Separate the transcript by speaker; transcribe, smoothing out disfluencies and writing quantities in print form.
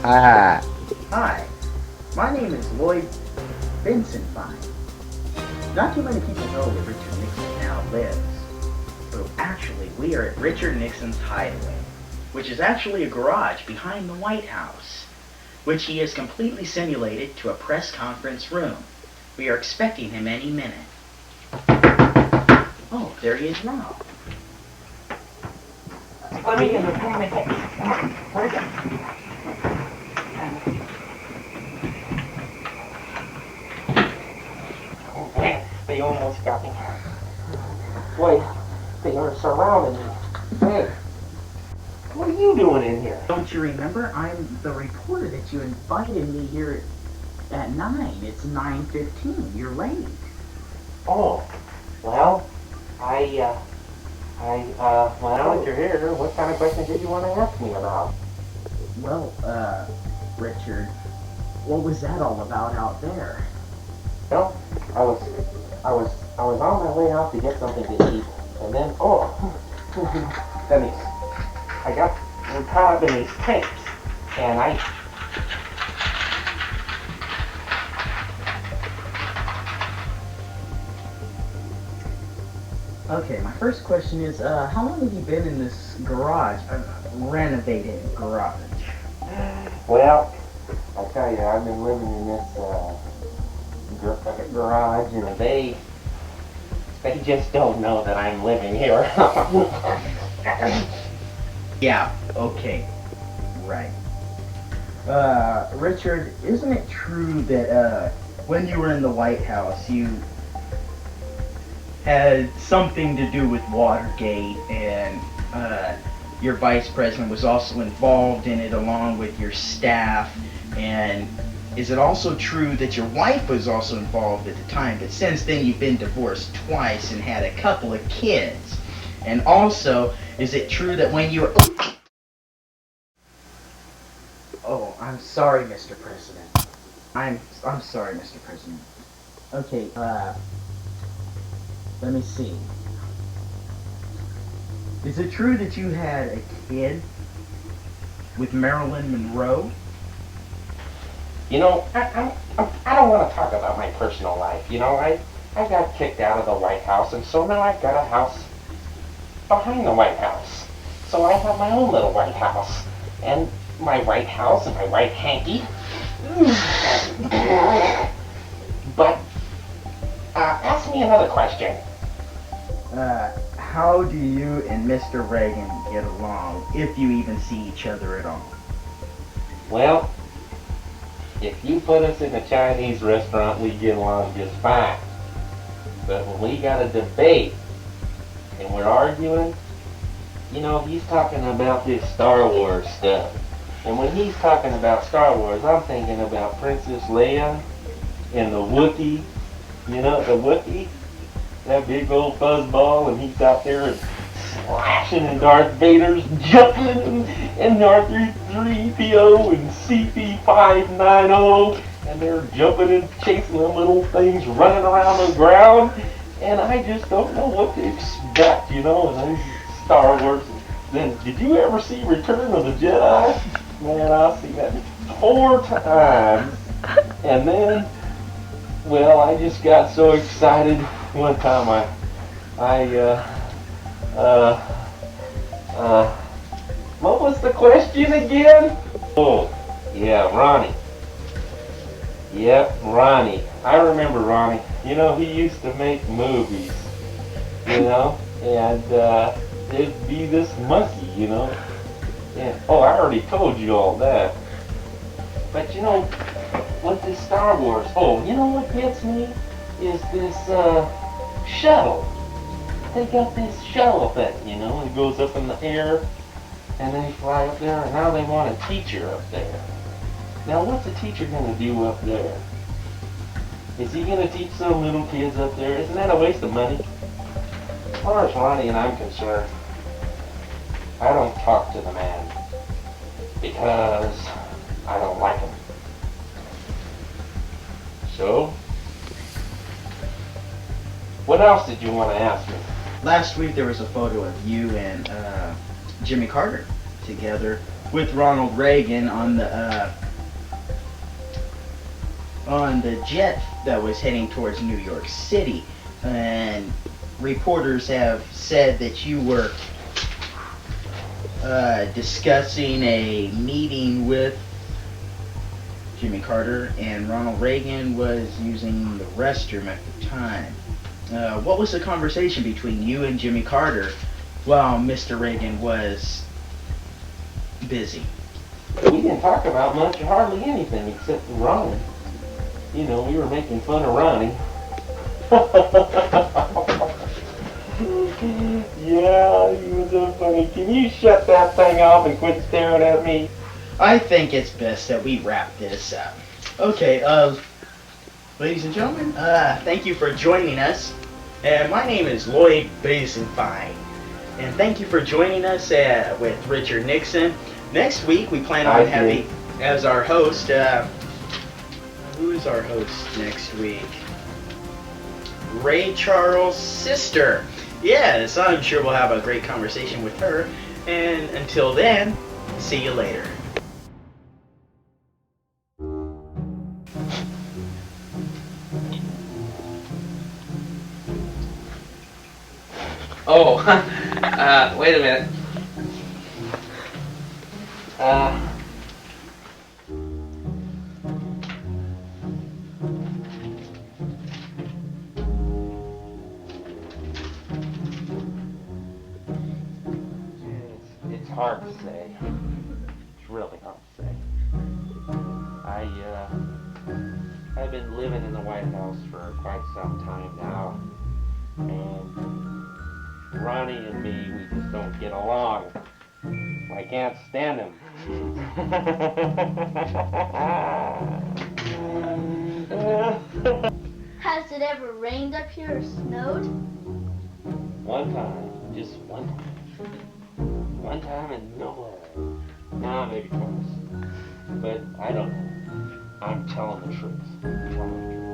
Speaker 1: Hi, my name is Lloyd Benson Fine. Not too many people know where Richard Nixon now lives. But actually, we are at Richard Nixon's hideaway, which is actually a garage behind the White House, which he has completely simulated to a press conference room. We are expecting him any minute. Oh, there he is now.
Speaker 2: Let me get the Where is it? Oh man, they almost got me. Boy, they are surrounding me. Hey, what are you doing in here?
Speaker 1: Don't you remember? I'm the reporter that you invited me here at 9. It's 9:15. You're late.
Speaker 2: Oh, well, well, if you're here, what kind of questions did you want to ask me about?
Speaker 1: Well, Richard, what was that all about out there?
Speaker 2: Well, I was on my way out to get something to eat, and then, then I got caught up in these tapes, and
Speaker 1: Okay, my first question is, how long have you been in this garage, renovated garage?
Speaker 2: Well, I'll tell you, I've been living in this garage, and they just don't know that I'm living here.
Speaker 1: Yeah, okay, right. Richard, isn't it true that, when you were in the White House, you had something to do with Watergate, and your vice president was also involved in it along with your staff? And is it also true that your wife was also involved at the time, but since then you've been divorced twice and had a couple of kids? And also, is it true that when you were... Oh, I'm sorry, Mr. President. I'm sorry, Mr. President. Okay, let me see. Is it true that you had a kid with Marilyn Monroe?
Speaker 2: You know, I don't want to talk about my personal life. You know, I got kicked out of the White House, and so now I've got a house behind the White House. So I have my own little White House, and my White House and my white hanky. But, ask me another question.
Speaker 1: How do you and Mr. Reagan get along, if you even see each other at all?
Speaker 2: Well, if you put us in a Chinese restaurant, we get along just fine. But when we got a debate and we're arguing, you know, he's talking about this Star Wars stuff. And when he's talking about Star Wars, I'm thinking about Princess Leia and the Wookiee. You know, the Wookiee? That big old fuzzball, and he's out there and slashing, and Darth Vader's jumping, and R3PO and CP590, and they're jumping and chasing them little things running around the ground, and I just don't know what to expect, you know, and then Star Wars. Then, did you ever see Return of the Jedi? Man, I've seen that 4 times, and then, well, I just got so excited. One time what was the question again? Oh, yeah, Ronnie. Yep, Ronnie. I remember Ronnie. You know, he used to make movies, you know, and there'd be this monkey, you know. And, oh, I already told you all that. But, you know, with this Star Wars, oh, you know what gets me? Is this shuttle. They got this shuttle thing, you know, it goes up in the air and they fly up there, and now they want a teacher up there. Now what's a teacher going to do up there? Is he going to teach some little kids up there? Isn't that a waste of money? As far as Ronnie and I'm concerned, I don't talk to the man because I don't like him. So, what else did you want to ask me?
Speaker 1: Last week there was a photo of you and Jimmy Carter together with Ronald Reagan on the jet that was heading towards New York City, and reporters have said that you were discussing a meeting with Jimmy Carter, and Ronald Reagan was using the restroom at the time. What was the conversation between you and Jimmy Carter while Mr. Reagan was busy?
Speaker 2: We didn't talk about much or hardly anything except for Ronnie. You know, we were making fun of Ronnie. Yeah, he was so funny. Can you shut that thing off and quit staring at me?
Speaker 1: I think it's best that we wrap this up. Okay, ladies and gentlemen, thank you for joining us. And my name is Lloyd Basenfine. And thank you for joining us with Richard Nixon. Next week, we plan on having as our host, who is our host next week? Ray Charles' sister. Yes, I'm sure we'll have a great conversation with her. And until then, see you later.
Speaker 3: Oh, wait a minute.
Speaker 2: It's hard to say. It's really hard to say. I've been living in the White House for quite some time now, and Ronnie and me, we just don't get along. I can't stand him.
Speaker 4: Has it ever rained up here or snowed?
Speaker 2: One time, just one time. One time and nowhere. Nah, maybe twice. But I don't know. I'm telling the truth. I'm telling the truth.